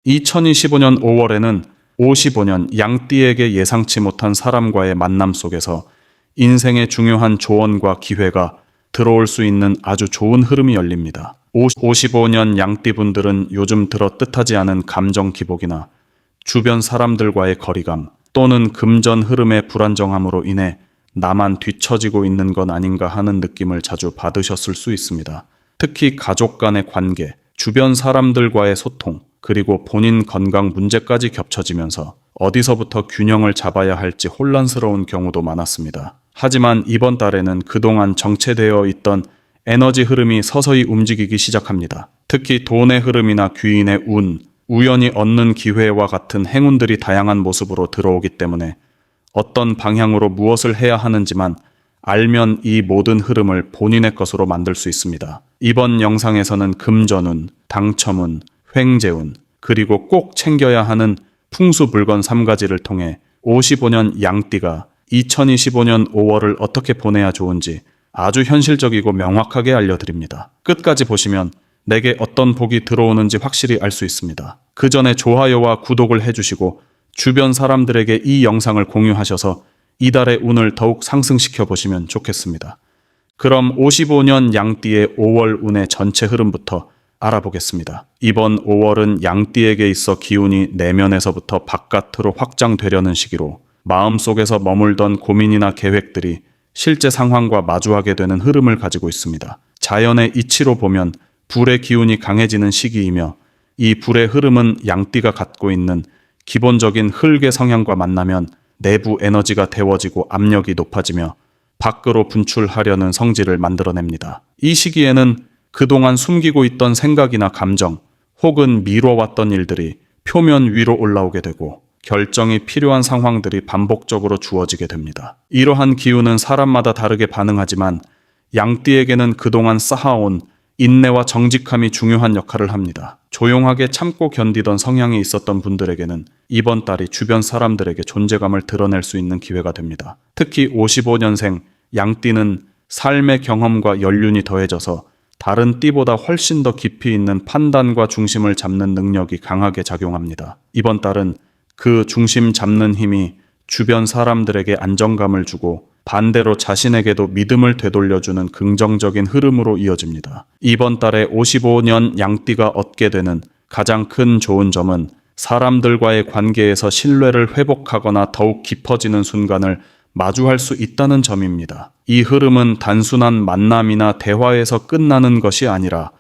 2025년 5월에는 55년 양띠에게 예상치 못한 사람과의 만남 속에서 인생의 중요한 조언과 기회가 들어올 수 있는 아주 좋은 흐름이 열립니다. 55년 양띠분들은 요즘 들어 뜻하지 않은 감정 기복이나 주변 사람들과의 거리감 또는 금전 흐름의 불안정함으로 인해 나만 뒤처지고 있는 건 아닌가 하는 느낌을 자주 받으셨을 수 있습니다. 특히 가족 간의 관계, 주변 사람들과의 소통, 그리고 본인 건강 문제까지 겹쳐지면서 어디서부터 균형을 잡아야 할지 혼란스러운 경우도 많았습니다. 하지만 이번 달에는 그동안 정체되어 있던 에너지 흐름이 서서히 움직이기 시작합니다. 특히 돈의 흐름이나 귀인의 운, 우연히 얻는 기회와 같은 행운들이 다양한 모습으로 들어오기 때문에 어떤 방향으로 무엇을 해야 하는지만 알면 이 모든 흐름을 본인의 것으로 만들 수 있습니다. 이번 영상에서는 금전운, 당첨운, 횡재운, 그리고 꼭 챙겨야 하는 풍수불건 3가지를 통해 55년 양띠가 2025년 5월을 어떻게 보내야 좋은지 아주 현실적이고 명확하게 알려드립니다. 끝까지 보시면 내게 어떤 복이 들어오는지 확실히 알 수 있습니다. 그 전에 좋아요와 구독을 해주시고 주변 사람들에게 이 영상을 공유하셔서 이달의 운을 더욱 상승시켜 보시면 좋겠습니다. 그럼 55년 양띠의 5월 운의 전체 흐름부터 알아보겠습니다. 이번 5월은 양띠에게 있어 기운이 내면에서부터 바깥으로 확장되려는 시기로 마음속에서 머물던 고민이나 계획들이 실제 상황과 마주하게 되는 흐름을 가지고 있습니다. 자연의 이치로 보면 불의 기운이 강해지는 시기이며 이 불의 흐름은 양띠가 갖고 있는 기본적인 흙의 성향과 만나면 내부 에너지가 데워지고 압력이 높아지며 밖으로 분출하려는 성질을 만들어냅니다. 이 시기에는 그동안 숨기고 있던 생각이나 감정 혹은 미뤄왔던 일들이 표면 위로 올라오게 되고 결정이 필요한 상황들이 반복적으로 주어지게 됩니다. 이러한 기운은 사람마다 다르게 반응하지만 양띠에게는 그동안 쌓아온 인내와 정직함이 중요한 역할을 합니다. 조용하게 참고 견디던 성향이 있었던 분들에게는 이번 달이 주변 사람들에게 존재감을 드러낼 수 있는 기회가 됩니다. 특히 55년생 양띠는 삶의 경험과 연륜이 더해져서 다른 띠보다 훨씬 더 깊이 있는 판단과 중심을 잡는 능력이 강하게 작용합니다. 이번 달은 그 중심 잡는 힘이 주변 사람들에게 안정감을 주고 반대로 자신에게도 믿음을 되돌려주는 긍정적인 흐름으로 이어집니다. 이번 달에 55년 양띠가 얻게 되는 가장 큰 좋은 점은 사람들과의 관계에서 신뢰를 회복하거나 더욱 깊어지는 순간을 마주할 수 있다는 점입니다. 이 흐름은 단순한 만남이나 대화에서 끝나는 것이 아니라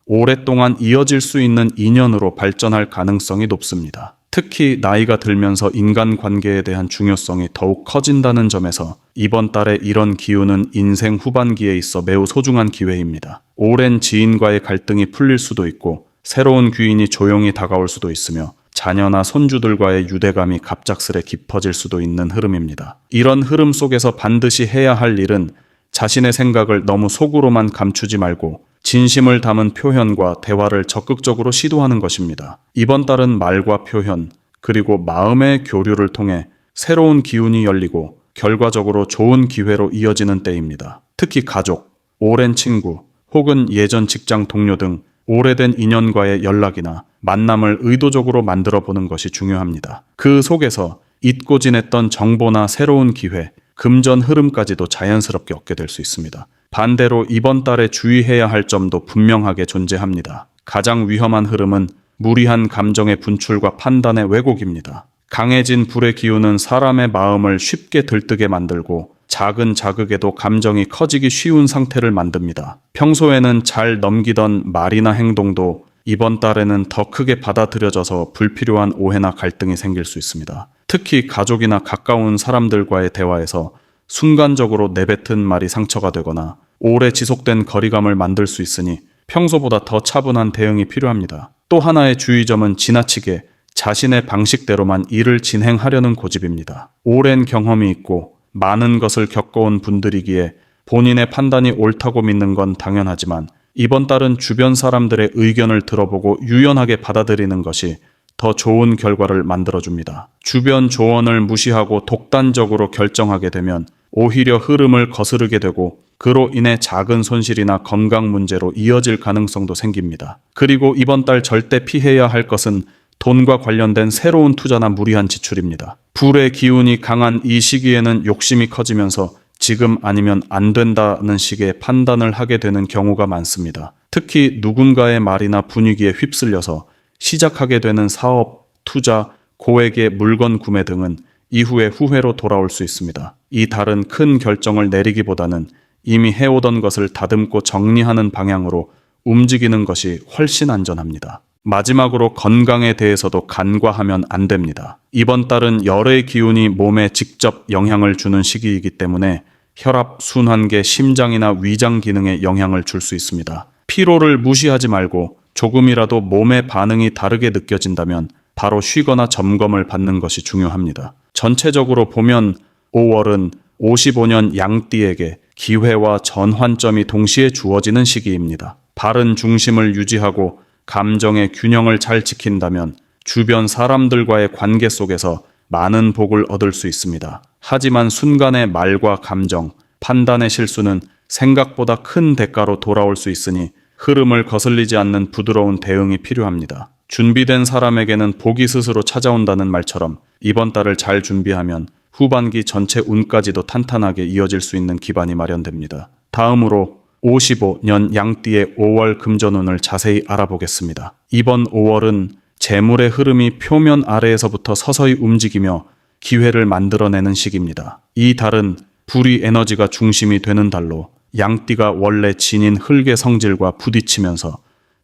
오랫동안 이어질 수 있는 인연으로 발전할 가능성이 높습니다. 특히 나이가 들면서 인간관계에 대한 중요성이 더욱 커진다는 점에서 이번 달에 이런 기운은 인생 후반기에 있어 매우 소중한 기회입니다. 오랜 지인과의 갈등이 풀릴 수도 있고 새로운 귀인이 조용히 다가올 수도 있으며 자녀나 손주들과의 유대감이 갑작스레 깊어질 수도 있는 흐름입니다. 이런 흐름 속에서 반드시 해야 할 일은 자신의 생각을 너무 속으로만 감추지 말고 진심을 담은 표현과 대화를 적극적으로 시도하는 것입니다. 이번 달은 말과 표현, 그리고 마음의 교류를 통해 새로운 기운이 열리고 결과적으로 좋은 기회로 이어지는 때입니다. 특히 가족, 오랜 친구, 혹은 예전 직장 동료 등 오래된 인연과의 연락이나 만남을 의도적으로 만들어 보는 것이 중요합니다. 그 속에서 잊고 지냈던 정보나 새로운 기회, 금전 흐름까지도 자연스럽게 얻게 될 수 있습니다. 반대로 이번 달에 주의해야 할 점도 분명하게 존재합니다. 가장 위험한 흐름은 무리한 감정의 분출과 판단의 왜곡입니다. 강해진 불의 기운은 사람의 마음을 쉽게 들뜨게 만들고 작은 자극에도 감정이 커지기 쉬운 상태를 만듭니다. 평소에는 잘 넘기던 말이나 행동도 이번 달에는 더 크게 받아들여져서 불필요한 오해나 갈등이 생길 수 있습니다. 특히 가족이나 가까운 사람들과의 대화에서 순간적으로 내뱉은 말이 상처가 되거나 오래 지속된 거리감을 만들 수 있으니 평소보다 더 차분한 대응이 필요합니다. 또 하나의 주의점은 지나치게 자신의 방식대로만 일을 진행하려는 고집입니다. 오랜 경험이 있고 많은 것을 겪어온 분들이기에 본인의 판단이 옳다고 믿는 건 당연하지만 이번 달은 주변 사람들의 의견을 들어보고 유연하게 받아들이는 것이 더 좋은 결과를 만들어줍니다. 주변 조언을 무시하고 독단적으로 결정하게 되면 오히려 흐름을 거스르게 되고 그로 인해 작은 손실이나 건강 문제로 이어질 가능성도 생깁니다. 그리고 이번 달 절대 피해야 할 것은 돈과 관련된 새로운 투자나 무리한 지출입니다. 불의 기운이 강한 이 시기에는 욕심이 커지면서 지금 아니면 안 된다는 식의 판단을 하게 되는 경우가 많습니다. 특히 누군가의 말이나 분위기에 휩쓸려서 시작하게 되는 사업, 투자, 고액의 물건 구매 등은 이후에 후회로 돌아올 수 있습니다. 이 달은 큰 결정을 내리기보다는 이미 해오던 것을 다듬고 정리하는 방향으로 움직이는 것이 훨씬 안전합니다. 마지막으로 건강에 대해서도 간과하면 안 됩니다. 이번 달은 열의 기운이 몸에 직접 영향을 주는 시기이기 때문에 혈압, 순환계, 심장이나 위장 기능에 영향을 줄 수 있습니다. 피로를 무시하지 말고 조금이라도 몸의 반응이 다르게 느껴진다면 바로 쉬거나 점검을 받는 것이 중요합니다. 전체적으로 보면 5월은 55년 양띠에게 기회와 전환점이 동시에 주어지는 시기입니다. 바른 중심을 유지하고 감정의 균형을 잘 지킨다면 주변 사람들과의 관계 속에서 많은 복을 얻을 수 있습니다. 하지만 순간의 말과 감정, 판단의 실수는 생각보다 큰 대가로 돌아올 수 있으니 흐름을 거슬리지 않는 부드러운 대응이 필요합니다. 준비된 사람에게는 복이 스스로 찾아온다는 말처럼 이번 달을 잘 준비하면 후반기 전체 운까지도 탄탄하게 이어질 수 있는 기반이 마련됩니다. 다음으로 55년 양띠의 5월 금전운을 자세히 알아보겠습니다. 이번 5월은 재물의 흐름이 표면 아래에서부터 서서히 움직이며 기회를 만들어내는 시기입니다. 이 달은 불의 에너지가 중심이 되는 달로 양띠가 원래 지닌 흙의 성질과 부딪히면서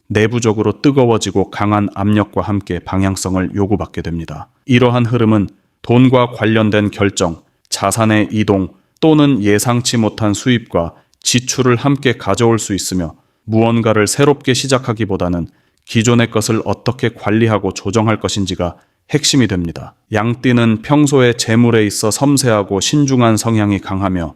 내부적으로 뜨거워지고 강한 압력과 함께 방향성을 요구받게 됩니다. 이러한 흐름은 돈과 관련된 결정, 자산의 이동 또는 예상치 못한 수입과 지출을 함께 가져올 수 있으며 무언가를 새롭게 시작하기보다는 기존의 것을 어떻게 관리하고 조정할 것인지가 핵심이 됩니다. 양띠는 평소에 재물에 있어 섬세하고 신중한 성향이 강하며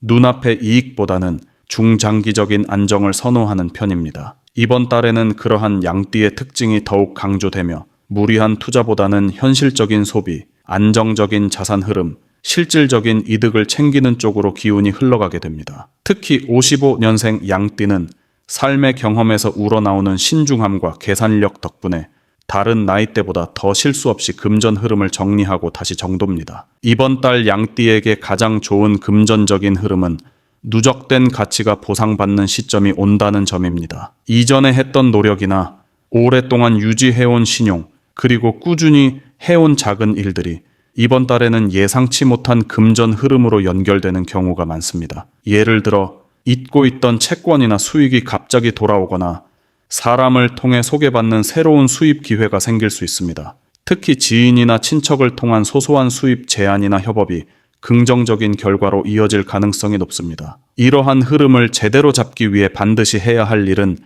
눈앞의 이익보다는 중장기적인 안정을 선호하는 편입니다. 이번 달에는 그러한 양띠의 특징이 더욱 강조되며 무리한 투자보다는 현실적인 소비, 안정적인 자산 흐름, 실질적인 이득을 챙기는 쪽으로 기운이 흘러가게 됩니다. 특히 55년생 양띠는 삶의 경험에서 우러나오는 신중함과 계산력 덕분에 다른 나이대보다 더 실수 없이 금전 흐름을 정리하고 다시 정돈합니다. 이번 달 양띠에게 가장 좋은 금전적인 흐름은 누적된 가치가 보상받는 시점이 온다는 점입니다. 이전에 했던 노력이나 오랫동안 유지해온 신용, 그리고 꾸준히 해온 작은 일들이 이번 달에는 예상치 못한 금전 흐름으로 연결되는 경우가 많습니다. 예를 들어 잊고 있던 채권이나 수익이 갑자기 돌아오거나 사람을 통해 소개받는 새로운 수입 기회가 생길 수 있습니다. 특히 지인이나 친척을 통한 소소한 수입 제안이나 협업이 긍정적인 결과로 이어질 가능성이 높습니다. 이러한 흐름을 제대로 잡기 위해 반드시 해야 할 일은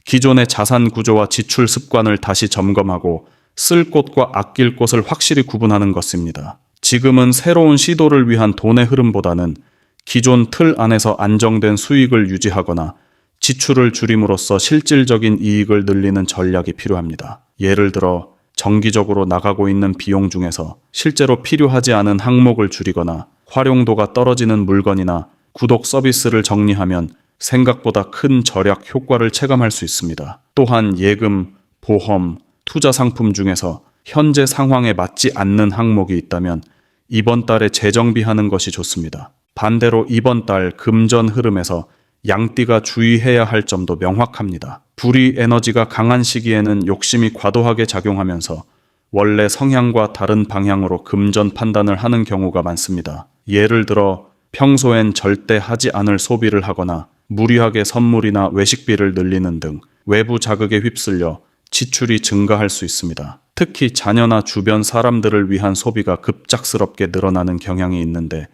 기존의 자산 구조와 지출 습관을 다시 점검하고 쓸 곳과 아낄 곳을 확실히 구분하는 것입니다. 지금은 새로운 시도를 위한 돈의 흐름보다는 기존 틀 안에서 안정된 수익을 유지하거나 지출을 줄임으로써 실질적인 이익을 늘리는 전략이 필요합니다. 예를 들어 정기적으로 나가고 있는 비용 중에서 실제로 필요하지 않은 항목을 줄이거나 활용도가 떨어지는 물건이나 구독 서비스를 정리하면 생각보다 큰 절약 효과를 체감할 수 있습니다. 또한 예금, 보험, 투자 상품 중에서 현재 상황에 맞지 않는 항목이 있다면 이번 달에 재정비하는 것이 좋습니다. 반대로 이번 달 금전 흐름에서 양띠가 주의해야 할 점도 명확합니다. 불의 에너지가 강한 시기에는 욕심이 과도하게 작용하면서 원래 성향과 다른 방향으로 금전 판단을 하는 경우가 많습니다. 예를 들어 평소엔 절대 하지 않을 소비를 하거나 무리하게 선물이나 외식비를 늘리는 등 외부 자극에 휩쓸려 지출이 증가할 수 있습니다. 특히 자녀나 주변 사람들을 위한 소비가 급작스럽게 늘어나는 경향이 있는데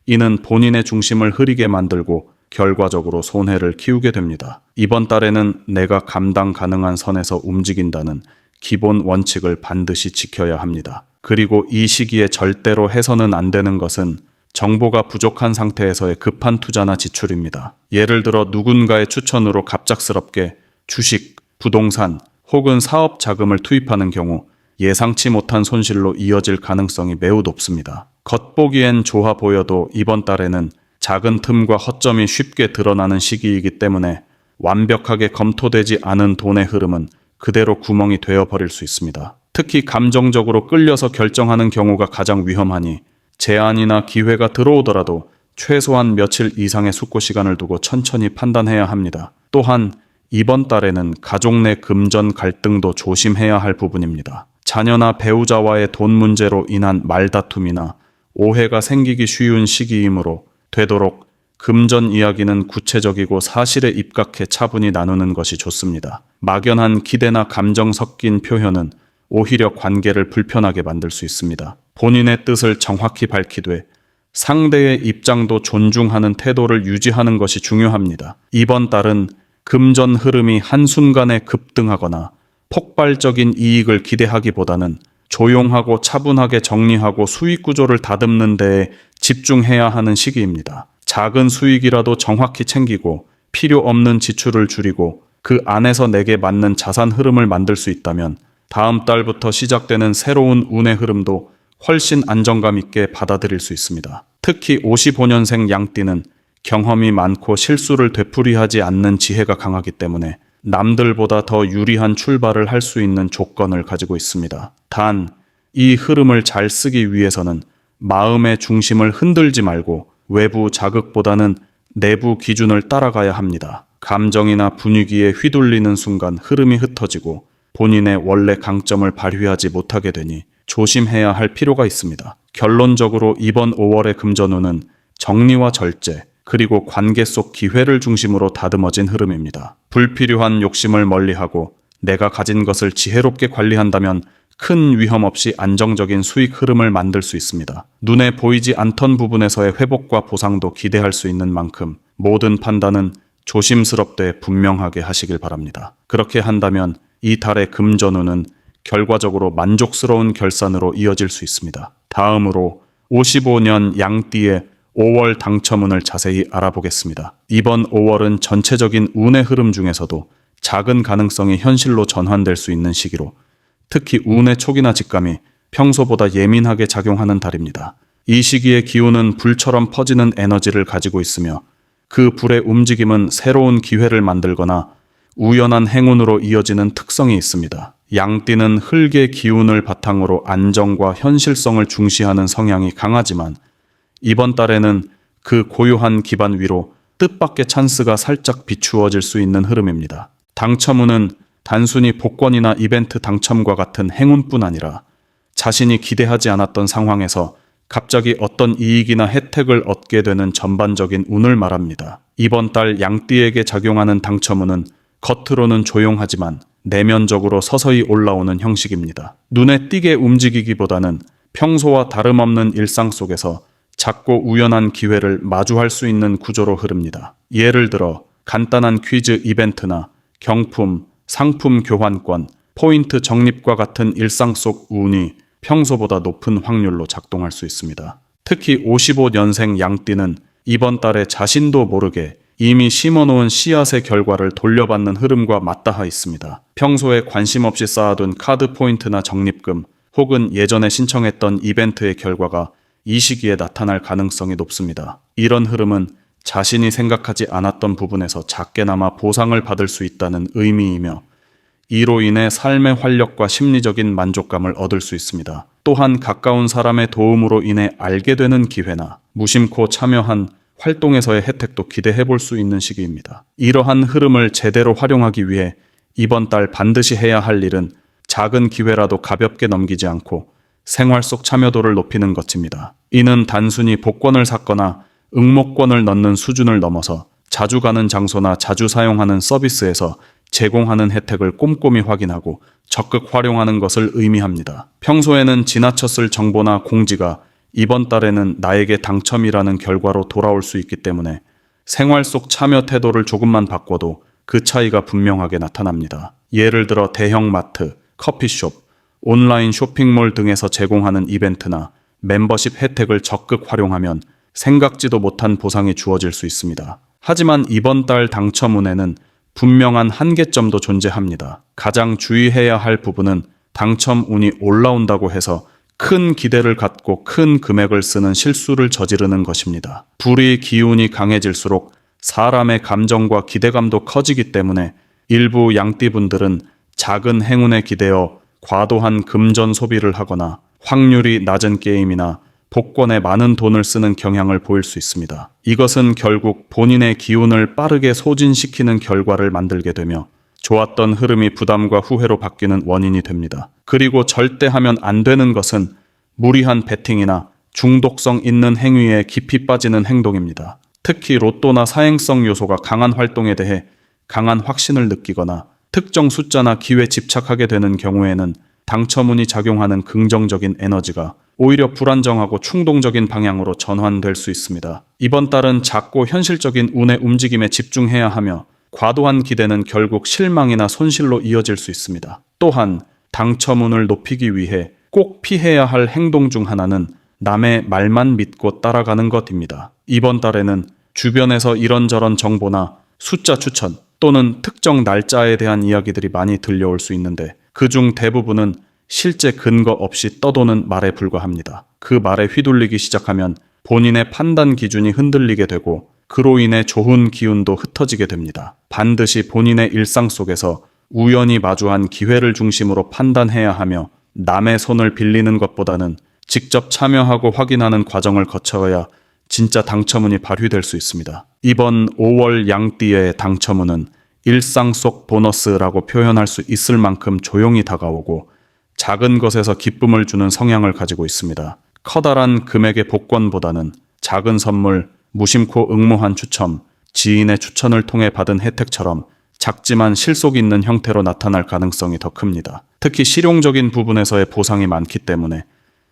이는 본인의 중심을 흐리게 만들고 결과적으로 손해를 키우게 됩니다. 이번 달에는 내가 감당 가능한 선에서 움직인다는 기본 원칙을 반드시 지켜야 합니다. 그리고 이 시기에 절대로 해서는 안 되는 것은 정보가 부족한 상태에서의 급한 투자나 지출입니다. 예를 들어 누군가의 추천으로 갑작스럽게 주식, 부동산 혹은 사업 자금을 투입하는 경우 예상치 못한 손실로 이어질 가능성이 매우 높습니다. 겉보기엔 좋아 보여도 이번 달에는 작은 틈과 허점이 쉽게 드러나는 시기이기 때문에 완벽하게 검토되지 않은 돈의 흐름은 그대로 구멍이 되어버릴 수 있습니다. 특히 감정적으로 끌려서 결정하는 경우가 가장 위험하니 제안이나 기회가 들어오더라도 최소한 며칠 이상의 숙고 시간을 두고 천천히 판단해야 합니다. 또한 이번 달에는 가족 내 금전 갈등도 조심해야 할 부분입니다. 자녀나 배우자와의 돈 문제로 인한 말다툼이나 오해가 생기기 쉬운 시기이므로 되도록 금전 이야기는 구체적이고 사실에 입각해 차분히 나누는 것이 좋습니다. 막연한 기대나 감정 섞인 표현은 오히려 관계를 불편하게 만들 수 있습니다. 본인의 뜻을 정확히 밝히되 상대의 입장도 존중하는 태도를 유지하는 것이 중요합니다. 이번 달은 금전 흐름이 한순간에 급등하거나 폭발적인 이익을 기대하기보다는 조용하고 차분하게 정리하고 수익 구조를 다듬는 데에 집중해야 하는 시기입니다. 작은 수익이라도 정확히 챙기고 필요 없는 지출을 줄이고 그 안에서 내게 맞는 자산 흐름을 만들 수 있다면 다음 달부터 시작되는 새로운 운의 흐름도 훨씬 안정감 있게 받아들일 수 있습니다. 특히 55년생 양띠는 경험이 많고 실수를 되풀이하지 않는 지혜가 강하기 때문에 남들보다 더 유리한 출발을 할 수 있는 조건을 가지고 있습니다. 단, 이 흐름을 잘 쓰기 위해서는 마음의 중심을 흔들지 말고 외부 자극보다는 내부 기준을 따라가야 합니다. 감정이나 분위기에 휘둘리는 순간 흐름이 흩어지고 본인의 원래 강점을 발휘하지 못하게 되니 조심해야 할 필요가 있습니다. 결론적으로 이번 5월의 금전운은 정리와 절제, 그리고 관계 속 기회를 중심으로 다듬어진 흐름입니다. 불필요한 욕심을 멀리하고 내가 가진 것을 지혜롭게 관리한다면 큰 위험 없이 안정적인 수익 흐름을 만들 수 있습니다. 눈에 보이지 않던 부분에서의 회복과 보상도 기대할 수 있는 만큼 모든 판단은 조심스럽되 분명하게 하시길 바랍니다. 그렇게 한다면 이 달의 금전운은 결과적으로 만족스러운 결산으로 이어질 수 있습니다. 다음으로 55년 양띠의 5월 당첨운을 자세히 알아보겠습니다. 이번 5월은 전체적인 운의 흐름 중에서도 작은 가능성이 현실로 전환될 수 있는 시기로 특히 운의 촉이나 직감이 평소보다 예민하게 작용하는 달입니다. 이 시기의 기운은 불처럼 퍼지는 에너지를 가지고 있으며 그 불의 움직임은 새로운 기회를 만들거나 우연한 행운으로 이어지는 특성이 있습니다. 양띠는 흙의 기운을 바탕으로 안정과 현실성을 중시하는 성향이 강하지만 이번 달에는 그 고요한 기반 위로 뜻밖의 찬스가 살짝 비추어질 수 있는 흐름입니다. 당첨운은 단순히 복권이나 이벤트 당첨과 같은 행운뿐 아니라 자신이 기대하지 않았던 상황에서 갑자기 어떤 이익이나 혜택을 얻게 되는 전반적인 운을 말합니다. 이번 달 양띠에게 작용하는 당첨운은 겉으로는 조용하지만 내면적으로 서서히 올라오는 형식입니다. 눈에 띄게 움직이기보다는 평소와 다름없는 일상 속에서 작고 우연한 기회를 마주할 수 있는 구조로 흐릅니다. 예를 들어 간단한 퀴즈 이벤트나 경품, 상품 교환권, 포인트 적립과 같은 일상 속 운이 평소보다 높은 확률로 작동할 수 있습니다. 특히 55년생 양띠는 이번 달에 자신도 모르게 이미 심어놓은 씨앗의 결과를 돌려받는 흐름과 맞닿아 있습니다. 평소에 관심 없이 쌓아둔 카드 포인트나 적립금 혹은 예전에 신청했던 이벤트의 결과가 이 시기에 나타날 가능성이 높습니다. 이런 흐름은 자신이 생각하지 않았던 부분에서 작게나마 보상을 받을 수 있다는 의미이며 이로 인해 삶의 활력과 심리적인 만족감을 얻을 수 있습니다. 또한 가까운 사람의 도움으로 인해 알게 되는 기회나 무심코 참여한 활동에서의 혜택도 기대해 볼 수 있는 시기입니다. 이러한 흐름을 제대로 활용하기 위해 이번 달 반드시 해야 할 일은 작은 기회라도 가볍게 넘기지 않고 생활 속 참여도를 높이는 것입니다. 이는 단순히 복권을 샀거나 응모권을 넣는 수준을 넘어서 자주 가는 장소나 자주 사용하는 서비스에서 제공하는 혜택을 꼼꼼히 확인하고 적극 활용하는 것을 의미합니다. 평소에는 지나쳤을 정보나 공지가 이번 달에는 나에게 당첨이라는 결과로 돌아올 수 있기 때문에 생활 속 참여 태도를 조금만 바꿔도 그 차이가 분명하게 나타납니다. 예를 들어 대형 마트, 커피숍, 온라인 쇼핑몰 등에서 제공하는 이벤트나 멤버십 혜택을 적극 활용하면 생각지도 못한 보상이 주어질 수 있습니다. 하지만 이번 달 당첨운에는 분명한 한계점도 존재합니다. 가장 주의해야 할 부분은 당첨운이 올라온다고 해서 큰 기대를 갖고 큰 금액을 쓰는 실수를 저지르는 것입니다. 불의 기운이 강해질수록 사람의 감정과 기대감도 커지기 때문에 일부 양띠분들은 작은 행운에 기대어 과도한 금전 소비를 하거나 확률이 낮은 게임이나 복권에 많은 돈을 쓰는 경향을 보일 수 있습니다. 이것은 결국 본인의 기운을 빠르게 소진시키는 결과를 만들게 되며 좋았던 흐름이 부담과 후회로 바뀌는 원인이 됩니다. 그리고 절대 하면 안 되는 것은 무리한 베팅이나 중독성 있는 행위에 깊이 빠지는 행동입니다. 특히 로또나 사행성 요소가 강한 활동에 대해 강한 확신을 느끼거나 특정 숫자나 기회에 집착하게 되는 경우에는 당첨운이 작용하는 긍정적인 에너지가 오히려 불안정하고 충동적인 방향으로 전환될 수 있습니다. 이번 달은 작고 현실적인 운의 움직임에 집중해야 하며 과도한 기대는 결국 실망이나 손실로 이어질 수 있습니다. 또한 당첨운을 높이기 위해 꼭 피해야 할 행동 중 하나는 남의 말만 믿고 따라가는 것입니다. 이번 달에는 주변에서 이런저런 정보나 숫자 추천 또는 특정 날짜에 대한 이야기들이 많이 들려올 수 있는데 그중 대부분은 실제 근거 없이 떠도는 말에 불과합니다. 그 말에 휘둘리기 시작하면 본인의 판단 기준이 흔들리게 되고 그로 인해 좋은 기운도 흩어지게 됩니다. 반드시 본인의 일상 속에서 우연히 마주한 기회를 중심으로 판단해야 하며 남의 손을 빌리는 것보다는 직접 참여하고 확인하는 과정을 거쳐야 진짜 당첨운이 발휘될 수 있습니다. 이번 5월 양띠의 당첨운은 일상 속 보너스라고 표현할 수 있을 만큼 조용히 다가오고 작은 것에서 기쁨을 주는 성향을 가지고 있습니다. 커다란 금액의 복권보다는 작은 선물, 무심코 응모한 추첨, 지인의 추천을 통해 받은 혜택처럼 작지만 실속 있는 형태로 나타날 가능성이 더 큽니다. 특히 실용적인 부분에서의 보상이 많기 때문에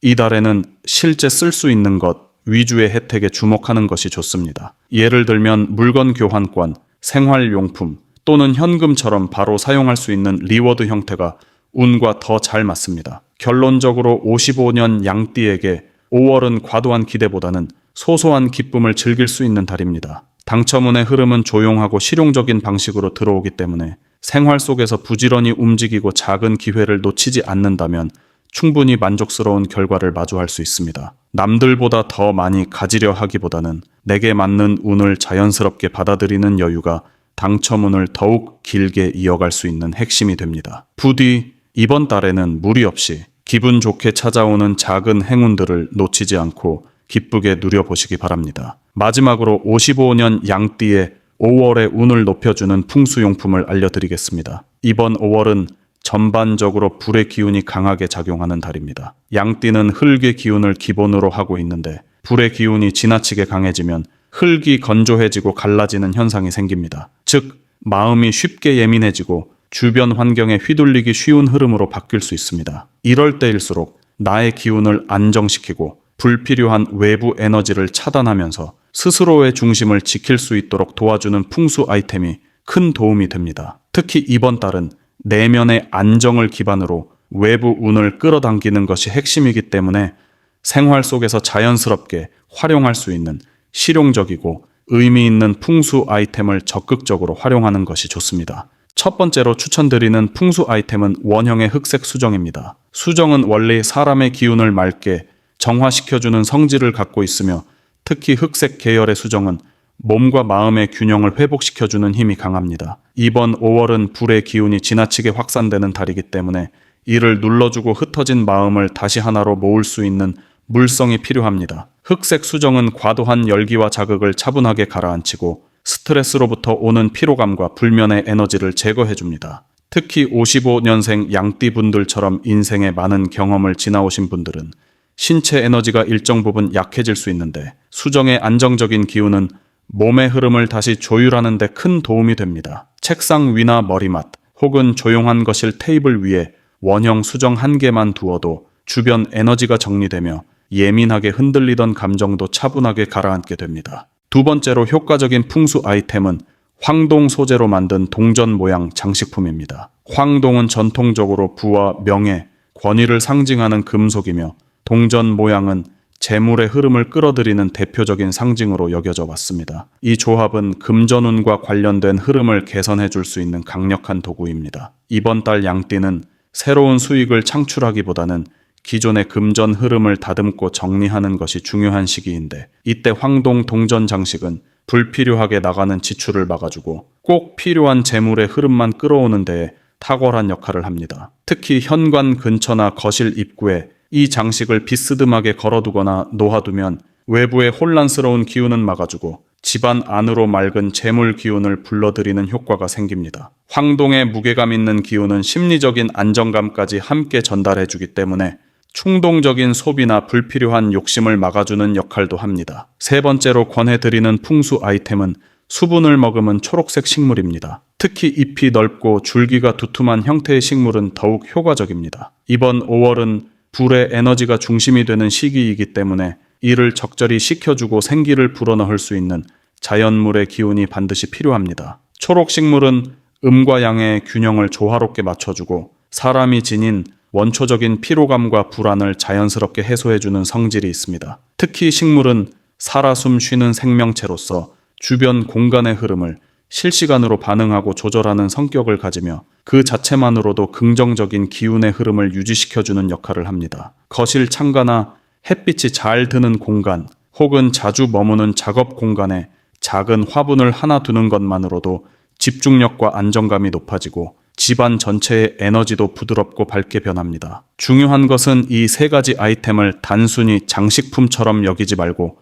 이달에는 실제 쓸 수 있는 것 위주의 혜택에 주목하는 것이 좋습니다. 예를 들면 물건 교환권, 생활용품 또는 현금처럼 바로 사용할 수 있는 리워드 형태가 운과 더 잘 맞습니다. 결론적으로 55년 양띠에게 5월은 과도한 기대보다는 소소한 기쁨을 즐길 수 있는 달입니다. 당첨운의 흐름은 조용하고 실용적인 방식으로 들어오기 때문에 생활 속에서 부지런히 움직이고 작은 기회를 놓치지 않는다면 충분히 만족스러운 결과를 마주할 수 있습니다. 남들보다 더 많이 가지려 하기보다는 내게 맞는 운을 자연스럽게 받아들이는 여유가 당첨운을 더욱 길게 이어갈 수 있는 핵심이 됩니다. 부디 이번 달에는 무리 없이 기분 좋게 찾아오는 작은 행운들을 놓치지 않고 기쁘게 누려보시기 바랍니다. 마지막으로 55년 양띠의 5월의 운을 높여주는 풍수용품을 알려드리겠습니다. 이번 5월은 전반적으로 불의 기운이 강하게 작용하는 달입니다. 양띠는 흙의 기운을 기본으로 하고 있는데 불의 기운이 지나치게 강해지면 흙이 건조해지고 갈라지는 현상이 생깁니다. 즉, 마음이 쉽게 예민해지고 주변 환경에 휘둘리기 쉬운 흐름으로 바뀔 수 있습니다. 이럴 때일수록 나의 기운을 안정시키고 불필요한 외부 에너지를 차단하면서 스스로의 중심을 지킬 수 있도록 도와주는 풍수 아이템이 큰 도움이 됩니다. 특히 이번 달은 내면의 안정을 기반으로 외부 운을 끌어당기는 것이 핵심이기 때문에 생활 속에서 자연스럽게 활용할 수 있는 실용적이고 의미 있는 풍수 아이템을 적극적으로 활용하는 것이 좋습니다. 첫 번째로 추천드리는 풍수 아이템은 원형의 흑색 수정입니다. 수정은 원래 사람의 기운을 맑게 정화시켜주는 성질을 갖고 있으며 특히 흑색 계열의 수정은 몸과 마음의 균형을 회복시켜주는 힘이 강합니다. 이번 5월은 불의 기운이 지나치게 확산되는 달이기 때문에 이를 눌러주고 흩어진 마음을 다시 하나로 모을 수 있는 물성이 필요합니다. 흑색 수정은 과도한 열기와 자극을 차분하게 가라앉히고 스트레스로부터 오는 피로감과 불면의 에너지를 제거해줍니다. 특히 55년생 양띠분들처럼 인생에 많은 경험을 지나오신 분들은 신체 에너지가 일정 부분 약해질 수 있는데 수정의 안정적인 기운은 몸의 흐름을 다시 조율하는 데 큰 도움이 됩니다. 책상 위나 머리맡 혹은 조용한 거실 테이블 위에 원형 수정 한 개만 두어도 주변 에너지가 정리되며 예민하게 흔들리던 감정도 차분하게 가라앉게 됩니다. 두 번째로 효과적인 풍수 아이템은 황동 소재로 만든 동전 모양 장식품입니다. 황동은 전통적으로 부와 명예, 권위를 상징하는 금속이며 동전 모양은 재물의 흐름을 끌어들이는 대표적인 상징으로 여겨져 왔습니다. 이 조합은 금전운과 관련된 흐름을 개선해 줄 수 있는 강력한 도구입니다. 이번 달 양띠는 새로운 수익을 창출하기보다는 기존의 금전 흐름을 다듬고 정리하는 것이 중요한 시기인데 이때 황동 동전 장식은 불필요하게 나가는 지출을 막아주고 꼭 필요한 재물의 흐름만 끌어오는 데에 탁월한 역할을 합니다. 특히 현관 근처나 거실 입구에 이 장식을 비스듬하게 걸어두거나 놓아두면 외부의 혼란스러운 기운은 막아주고 집안 안으로 맑은 재물 기운을 불러들이는 효과가 생깁니다. 황동의 무게감 있는 기운은 심리적인 안정감까지 함께 전달해주기 때문에 충동적인 소비나 불필요한 욕심을 막아주는 역할도 합니다. 세 번째로 권해드리는 풍수 아이템은 수분을 머금은 초록색 식물입니다. 특히 잎이 넓고 줄기가 두툼한 형태의 식물은 더욱 효과적입니다. 이번 5월은 불의 에너지가 중심이 되는 시기이기 때문에 이를 적절히 식혀주고 생기를 불어넣을 수 있는 자연물의 기운이 반드시 필요합니다. 초록 식물은 음과 양의 균형을 조화롭게 맞춰주고 사람이 지닌 원초적인 피로감과 불안을 자연스럽게 해소해주는 성질이 있습니다. 특히 식물은 살아 숨 쉬는 생명체로서 주변 공간의 흐름을 실시간으로 반응하고 조절하는 성격을 가지며 그 자체만으로도 긍정적인 기운의 흐름을 유지시켜주는 역할을 합니다. 거실 창가나 햇빛이 잘 드는 공간 혹은 자주 머무는 작업 공간에 작은 화분을 하나 두는 것만으로도 집중력과 안정감이 높아지고 집안 전체의 에너지도 부드럽고 밝게 변합니다. 중요한 것은 이 세 가지 아이템을 단순히 장식품처럼 여기지 말고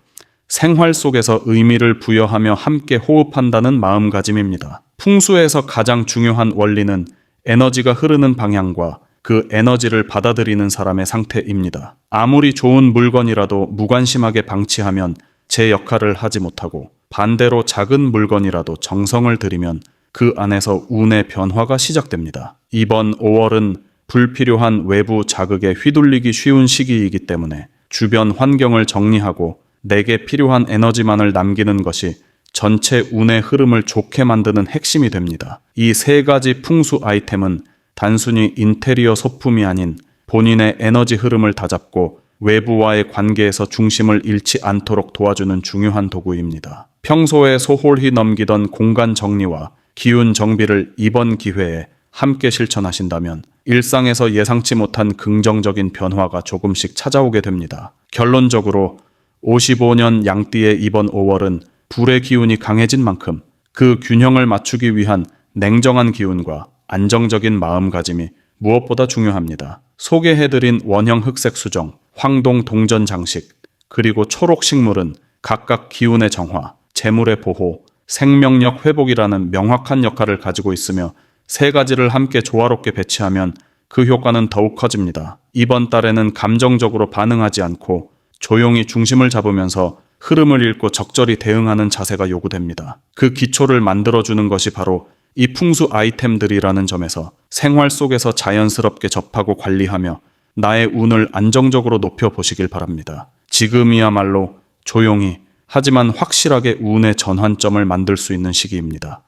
생활 속에서 의미를 부여하며 함께 호흡한다는 마음가짐입니다. 풍수에서 가장 중요한 원리는 에너지가 흐르는 방향과 그 에너지를 받아들이는 사람의 상태입니다. 아무리 좋은 물건이라도 무관심하게 방치하면 제 역할을 하지 못하고 반대로 작은 물건이라도 정성을 들이면 그 안에서 운의 변화가 시작됩니다. 이번 5월은 불필요한 외부 자극에 휘둘리기 쉬운 시기이기 때문에 주변 환경을 정리하고 내게 필요한 에너지만을 남기는 것이 전체 운의 흐름을 좋게 만드는 핵심이 됩니다. 이 세 가지 풍수 아이템은 단순히 인테리어 소품이 아닌 본인의 에너지 흐름을 다잡고 외부와의 관계에서 중심을 잃지 않도록 도와주는 중요한 도구입니다. 평소에 소홀히 넘기던 공간 정리와 기운 정비를 이번 기회에 함께 실천하신다면 일상에서 예상치 못한 긍정적인 변화가 조금씩 찾아오게 됩니다. 결론적으로 55년 양띠의 이번 5월은 불의 기운이 강해진 만큼 그 균형을 맞추기 위한 냉정한 기운과 안정적인 마음가짐이 무엇보다 중요합니다. 소개해드린 원형 흑색 수정, 황동 동전 장식, 그리고 초록 식물은 각각 기운의 정화, 재물의 보호, 생명력 회복이라는 명확한 역할을 가지고 있으며 세 가지를 함께 조화롭게 배치하면 그 효과는 더욱 커집니다. 이번 달에는 감정적으로 반응하지 않고 조용히 중심을 잡으면서 흐름을 읽고 적절히 대응하는 자세가 요구됩니다. 그 기초를 만들어주는 것이 바로 이 풍수 아이템들이라는 점에서 생활 속에서 자연스럽게 접하고 관리하며 나의 운을 안정적으로 높여보시길 바랍니다. 지금이야말로 조용히 하지만 확실하게 운의 전환점을 만들 수 있는 시기입니다.